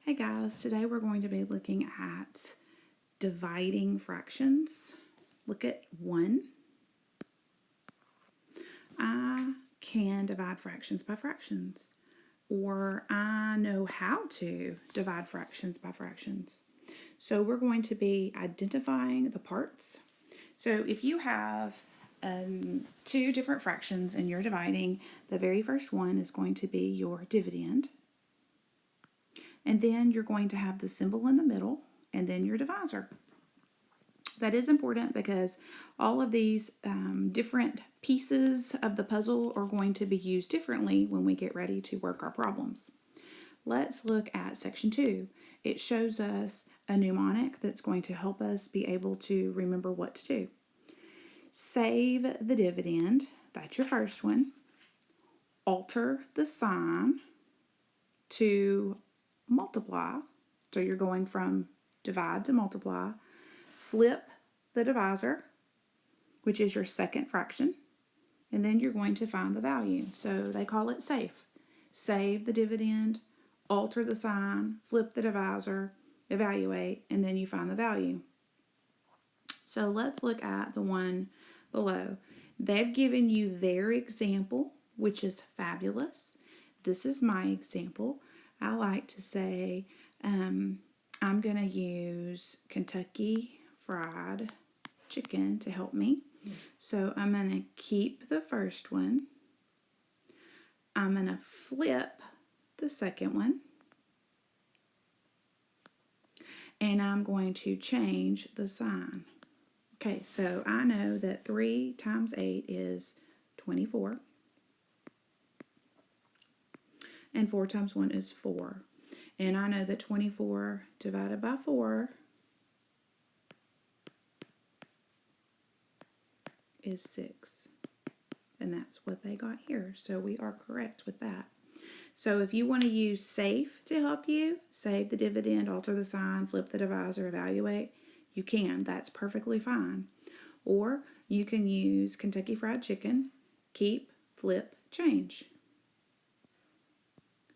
Hey guys, today we're going to be looking at dividing fractions. Look at 1. I can divide fractions by fractions, or I know how to divide fractions by fractions. So we're going to be identifying the parts. So if you have two different fractions and you're dividing, the very first one is going to be your dividend. And then you're going to have the symbol in the middle, and then your divisor. That is important because all of these different pieces of the puzzle are going to be used differently when we get ready to work our problems. Let's look at section 2. It shows us a mnemonic that's going to help us be able to remember what to do. Save the dividend, that's your first one. Alter the sign to multiply, so you're going from divide to multiply. Flip the divisor, which is your second fraction, and then you're going to find the value. So they call it safe. Save the dividend, alter the sign, flip the divisor, evaluate, and then you find the value. So let's look at the one below. They've given you their example, which is fabulous. This is my example. I like to say I'm going to use Kentucky Fried Chicken to help me. So I'm going to keep the first one. I'm going to flip the second one. And I'm going to change the sign. Okay, so I know that 3 times 8 is 24. And 4 times 1 is 4. And I know that 24 divided by 4 is 6. And that's what they got here. So we are correct with that. So if you want to use SAFE to help you, save the dividend, alter the sign, flip the divisor, evaluate, you can. That's perfectly fine. Or you can use Kentucky Fried Chicken, keep, flip, change.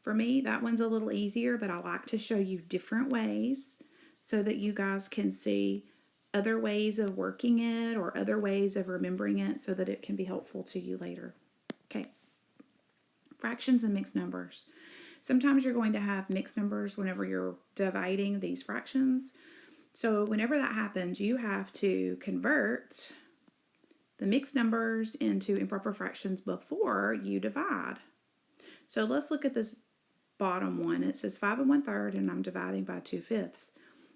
For me, that one's a little easier, but I like to show you different ways so that you guys can see other ways of working it or other ways of remembering it so that it can be helpful to you later. Okay. Fractions and mixed numbers. Sometimes you're going to have mixed numbers whenever you're dividing these fractions. So whenever that happens, you have to convert the mixed numbers into improper fractions before you divide. So let's look at this bottom one. It says 5 1/3 and I'm dividing by 2/5.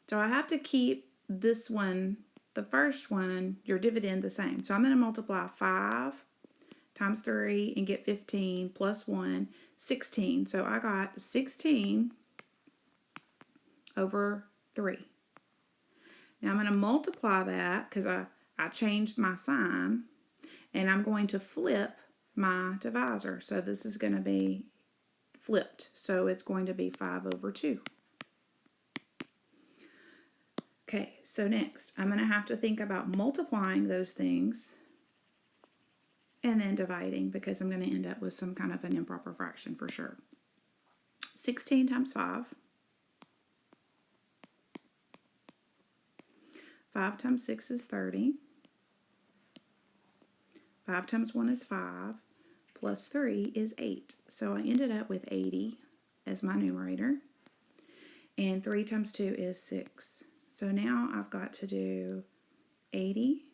So I have to keep this one, the first one, your dividend, the same. So I'm going to multiply 5 times 3 and get 15 plus 1, 16. So I got 16 over 3. Now I'm going to multiply that because I changed my sign, and I'm going to flip my divisor. So this is going to be flipped. So it's going to be 5 over 2. Okay, so next I'm going to have to think about multiplying those things and then dividing because I'm going to end up with some kind of an improper fraction for sure. 16 times 5. 5 times 6 is 30. 5 times 1 is 5. Plus 3 is 8. So I ended up with 80 as my numerator. And 3 times 2 is 6. So now I've got to do 80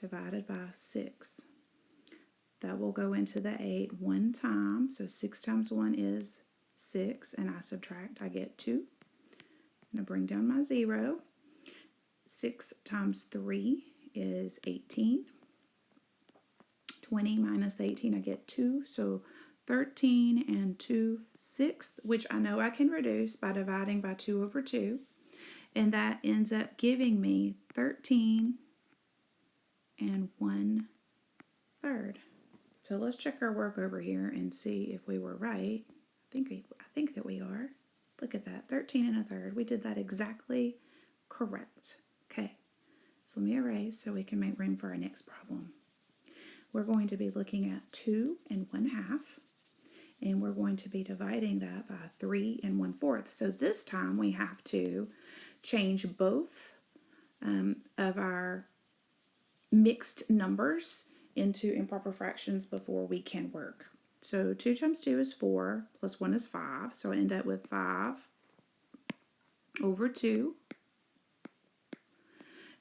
divided by 6. That will go into the 8 one time. So 6 times 1 is 6. And I subtract, I get 2. I'm going to bring down my 0. 6 times 3 is 18. 20 minus 18, I get 2. So 13 and 2/6, which I know I can reduce by dividing by 2 over 2. And that ends up giving me 13 and 1/3. So let's check our work over here and see if we were right. I think that we are. Look at that, 13 and 1/3. We did that exactly correct. Okay, so let me erase so we can make room for our next problem. We're going to be looking at 2 1/2. And we're going to be dividing that by 3 1/4. So this time we have to change both of our mixed numbers into improper fractions before we can work. So 2 times 2 is 4, plus 1 is 5. So I end up with 5 over 2.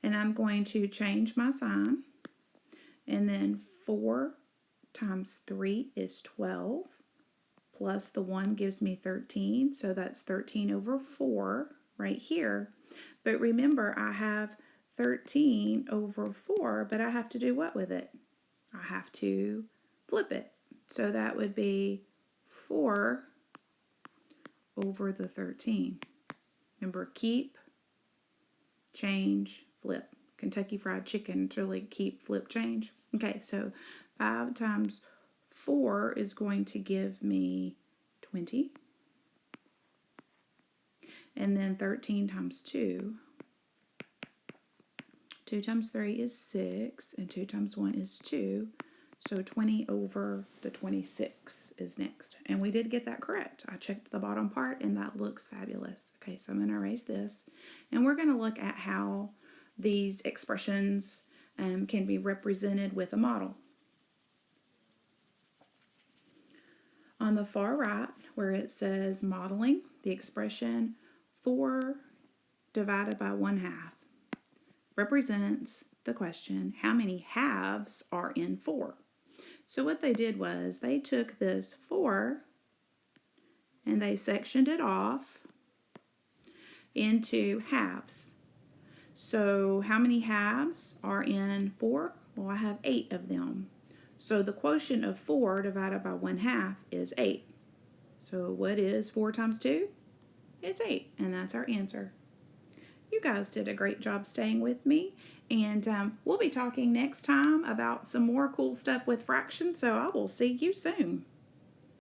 And I'm going to change my sign. And then 4 times 3 is 12. Plus the 1 gives me 13. So that's 13 over 4 right here. But remember, I have 13 over 4, but I have to do what with it? I have to flip it. So that would be 4 over the 13. Remember, keep, change, flip. Kentucky Fried Chicken, to really keep, flip, change. Okay, so 5 times 4 is going to give me 20. And then 13 times 2. 2 times 3 is 6, and 2 times 1 is 2. So 20 over the 26 is next. And we did get that correct. I checked the bottom part, and that looks fabulous. Okay, so I'm going to erase this. And we're going to look at how these expressions can be represented with a model. On the far right, where it says modeling, the expression 4 divided by 1/2 represents the question, how many halves are in 4? So what they did was they took this 4 and they sectioned it off into halves. So how many halves are in 4? Well, I have 8 of them. So the quotient of 4 divided by 1/2 is 8. So what is 4 times 2? It's 8, and that's our answer. You guys did a great job staying with me, and we'll be talking next time about some more cool stuff with fractions, so I will see you soon.